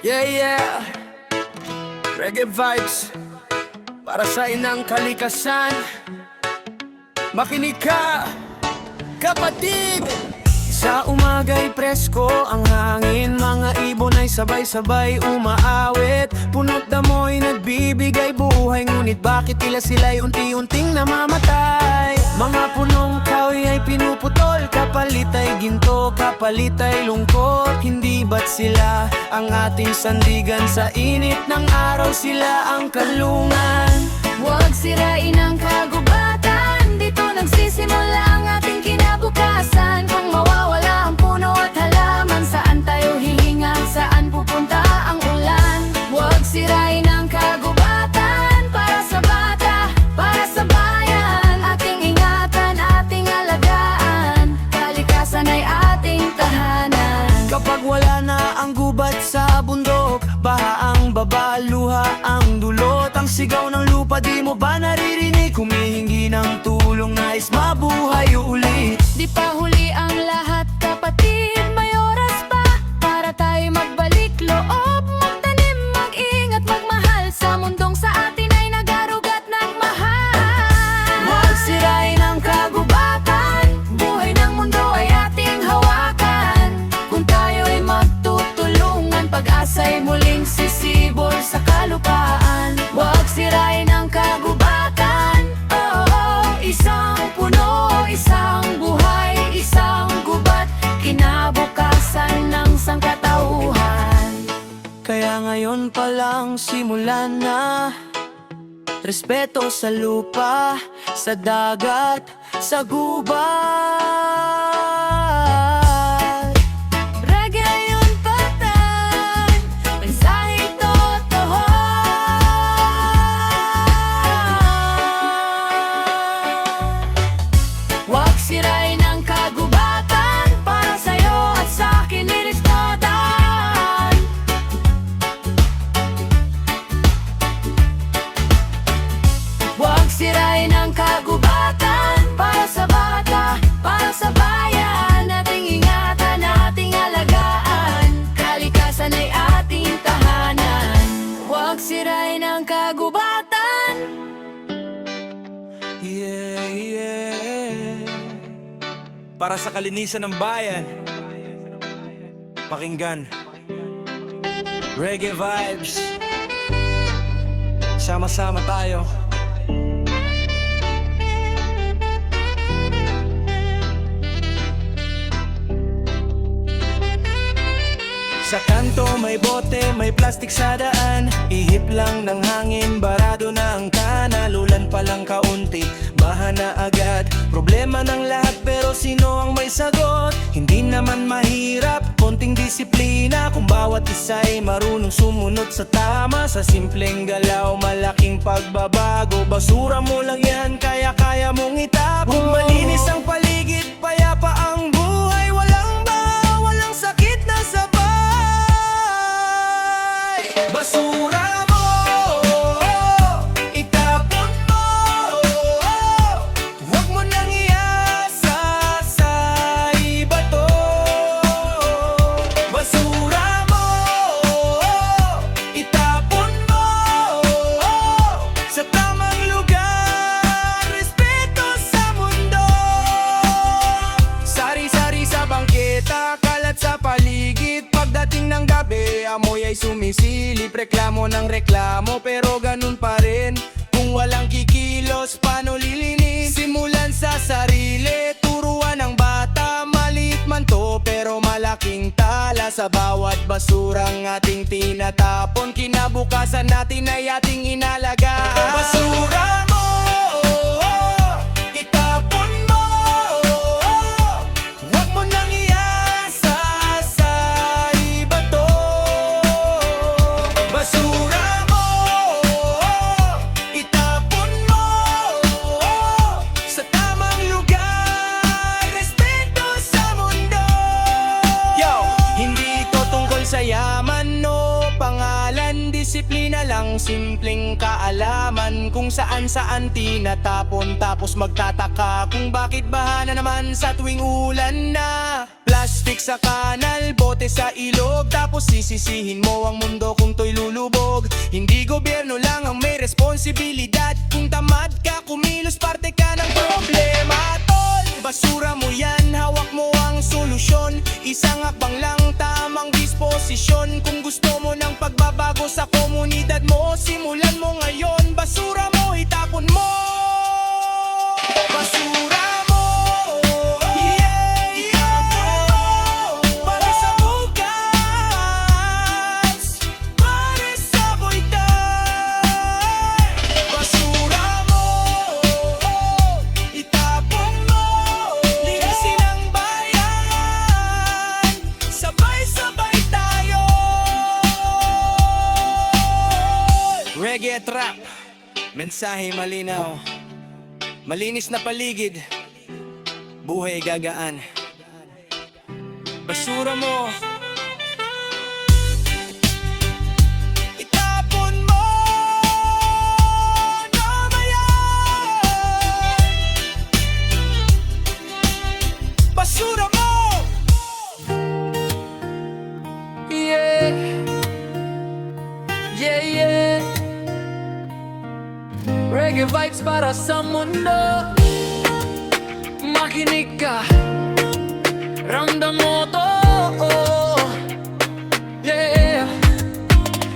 Yeah, yeah. Reggae vibes para sa inang kalikasan. Makinig ka, kapatid. Sa umaga'y presko ang hangin, mga ibon ay sabay-sabay umaawit. Punot damoy nagbibigay buhay, ngunit bakit tila sila'y unti-unting namamatay? Mga punong kahoy ay pinuputol, kapalit ay ginto, kapalit ay lungkot. Hindi ba't sila ang ating sandigan? Sa init ng araw sila ang kalungan. Huwag sirain ang kagubatan, dito nagsisimula ang ating kinabukasan. Kung mawawala ang puno at halaman, saan tayo hihinga, saan pupunta ang ulan? Huwag sirain ang kagubatan, para sa bata, para sa bayan. Ating ingatan, ating alagaan, kalikasan ay ating tahanan. Kapag wala na ang gubat sa bundok, baha ang baba, luha ang dulot. Ang sigaw ng lupa, di mo ba naririnig? Humihingi ng tulong, nais mabuhay ulit. Di pa huli ang lahat, kapatid, may oras pa para tayo magbalik loob, magtanim, mag-ingat, magmahal sa mundong sa atin ay nagarugat ng mahal. Huwag sirain ang kagubatan, Buhay ng mundo ay ating hawakan. Kung tayo ay magtutulungan, pag-asa'y muling sisibol sa kalupaan. Huwag sirain ang kagubatan, isang puno, isang buhay, isang gubat, kinabukasan ng sangkatauhan. kaya ngayon pa lang simulan na. Respeto sa lupa, sa dagat, sa gubat. Reggae yun patan, mensahe totoo. Huwag sirain ang kagubatan, para sa'yo at sa'kin lyrics na daan. Huwag sirain ang kagubatan, para sa bata, para sa bayan. Ating ingatan, ating alagaan, kalikasan ay ating tahanan. Huwag sirain ang kagubatan. Yeah, yeah. Para sa kalinisan ng bayan. Pakinggan Reggae vibes. Sama-sama tayo. Sa kanto may bote, may plastik sa daan. Ihip lang ng hangin, barado na ang kanal. Ulan pa lang kaunti, baha na agad. Problema ng lahat pero sino ang may sagot? Hindi naman mahirap, konting disiplina. Kung bawat isa'y marunong sumunod sa tama, sa simpleng galaw, malaking pagbabago. Basura mo lang yan, kaya mong itapon. Malinis ang paligid, payapa ang buhay. Walang baha, walang sakit na sabay. Basura mo, itapon mo, huwag mo nang iasa sa iba to. Basura mo, itapon mo sa tamang lugar, respeto sa mundo. Sari-sari sa bangketa, kalat sa paligid. Pagdating ng gabi, amoy ay sumisilip. Reklamo ng reklamo, pero ganun pa rin. Kung walang kikilos, paano lilinis? Simulan sa sarili, turuan ng bata. Maliit man to, pero malaking tala. Sa bawat basurang ating tinatapon, kinabukasan natin ay ating inalagaan. Basura mo, itapon mo, huwag mo nang iasa sa iba to. Basura mo, itapon mo sa tamang lugar, respeto sa mundo. Yo, hindi ito tungkol sa yaman o pangalan, disiplina lang, simpleng kaalaman. Kung saan-saan tinatapon, tapos magtataka kung bakit baha na naman sa tuwing ulan na. Plastic Plastic sa kanal, bote sa ilog, tapos sisisihin mo ang mundo kung to'y lulubog. Hindi gobyerno lang ang may responsibilidad. Kung tamad ka kumilos, parte ka ng problema, tol. Basura mo yan, hawak mo ang solusyon. Isang hakbang lang, tamang disposisyon. Kung gusto mo ng pagbabago sa komunidad mo, simulan mo ngayon. Basura mo, itapon mo. Basura mo, yeah, yeah. Para sa bukas, para sa buhay. Basura mo, itapon mo. Linisin ang bayan, sabay-sabay tayo. Reggae at rap, mensahe malinaw. Malinis na paligid, buhay gagaan. Basura mo, itapon mo na mayan. Basura mo, Yeah, yeah, yeah. Reggae vibes para sa mundo. Makinig ka, ramdam mo to. Yeah.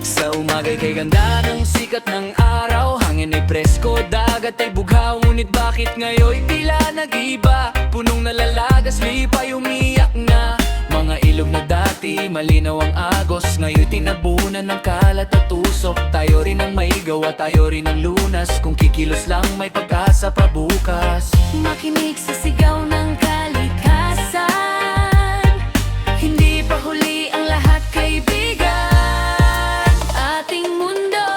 Sa umaga'y kay ganda ng sikat ng araw. Hangin ay presko, dagat ay bughaw. Ngunit bakit ngayon'y tila nag-iba? Punong nalalagas, lipay umiyak na. Mga ilog na dati, malinaw ang agos. Ngayon tinabunan ng kalat at usok. Tayo rin ang may gawa, tayo rin ang lunas. Kung kikilos lang may pag-asa pa bukas. Makinig sa sigaw ng kalikasan. Hindi pa huli ang lahat, kaibigan. Ating mundo,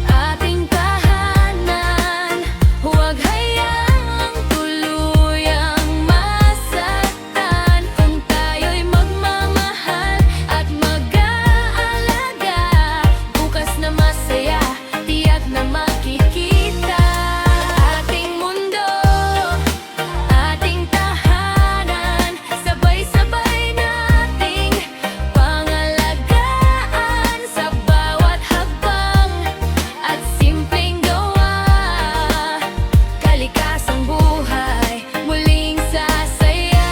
ating tahanan. Huwag hayaang tuluyang masaktan. Kung tayo'y magmamahal at mag-aalaga, bukas na masaya, tiyak na makikita. Ating mundo, ating tahanan, sabay-sabay nating pangalagaan sa bawat hakbang at simpleng gawa. Kalikasang buhay, muling sasaya.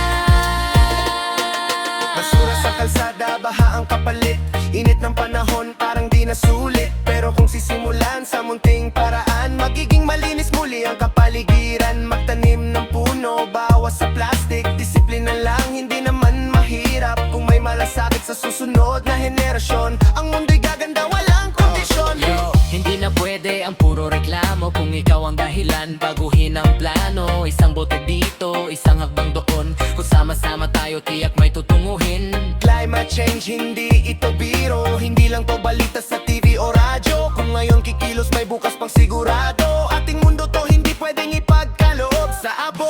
basura sa kalsada, baha ang kapalit. Init ng panahon, parang di na sulit. Pero kung sisimulan sa munting paraan, magiging malinis muli ang kapaligiran. Magtanim ng puno, bawas sa plastic. Disiplina lang, hindi naman mahirap. Kung may malasakit sa susunod na henerasyon, ang mundo'y gaganda, walang kondisyon. Yo, hindi na pwede ang puro reklamo. Kung ikaw ang dahilan, baguhin ang plano. Isang bote dito, isang hakbang doon. Kung sama-sama tayo, tiyak may tutunguhin. Climate change, hindi ito biro. Hindi lang to balita sa TV o radyo. Kung ngayon kikilos, may bukas pang sigurado. Ating mundo to, hindi pwedeng ipagkaloob sa abo.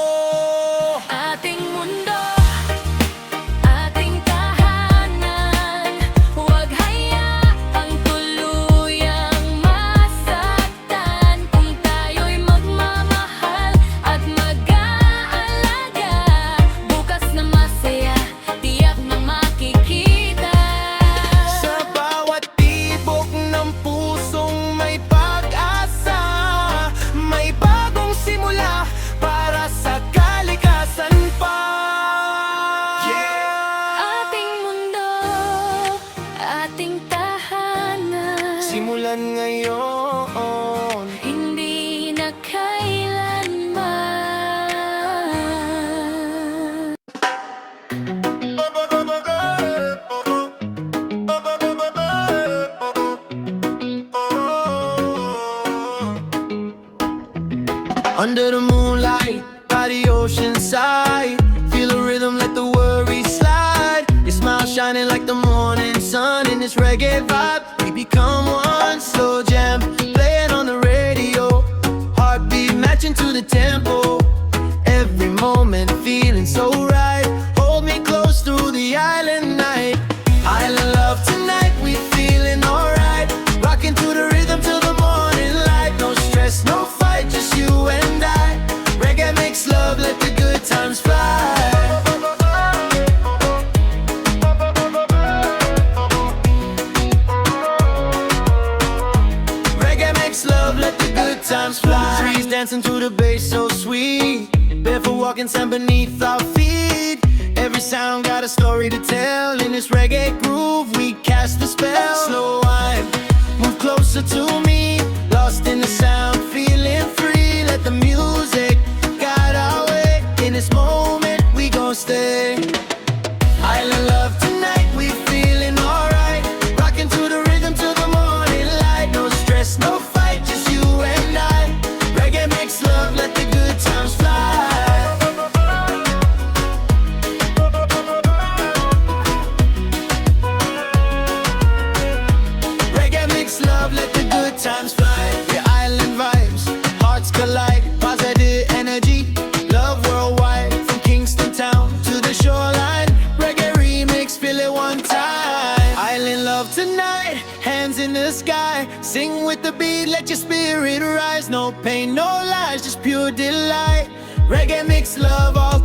Ating mundo, ating tahanan. Huwag hayaang tuluyang masaktan. Kung tayo'y magmamahal at mag-aalaga, bukas na masaya, tiyak na makikita. Sa bawat tibok ng pusong may pag-asa, may bagong simula para sa kalikasan pa. Yeah! Ating mundo, ating tahanan. Simulan ngayon. Hindi na kailanman. Under the moonlight, by the ocean side, feel a rhythm, let the worries slide. Your smile shining like the morning sun in this reggae vibe. We become one, slow jam, playing on the radio. Heartbeat matching to the tempo. Every moment feeling so right. Hold me close through the island night. Island love tonight, we feeling alright. Rocking to the rhythm till the morning light. No stress, no fight, just you and I. Reggae makes love, let the good times fly. dancing to the bass so sweet. Barefoot walking sand beneath our feet. Every sound got a story to tell. In this reggae groove we cast a spell. Slow wine, move closer to me. Lost in the sound, feeling free. Let the music guide our way. In this moment we gon' stay. Island love tonight, we feeling alright. Rocking to the rhythm till the morning light. No stress, no fight, just you and I. Reggae makes love, let the good times fly. Reggae makes love, let the good times fly. The island vibes, hearts collide. Positive energy, love worldwide. From Kingston town to the shoreline. Reggae remix, feel it one time. Island love tonight, hands in the sky. Sing with the beat, let your spirit rise. No pain, no lies, just pure delight. Reggae makes love all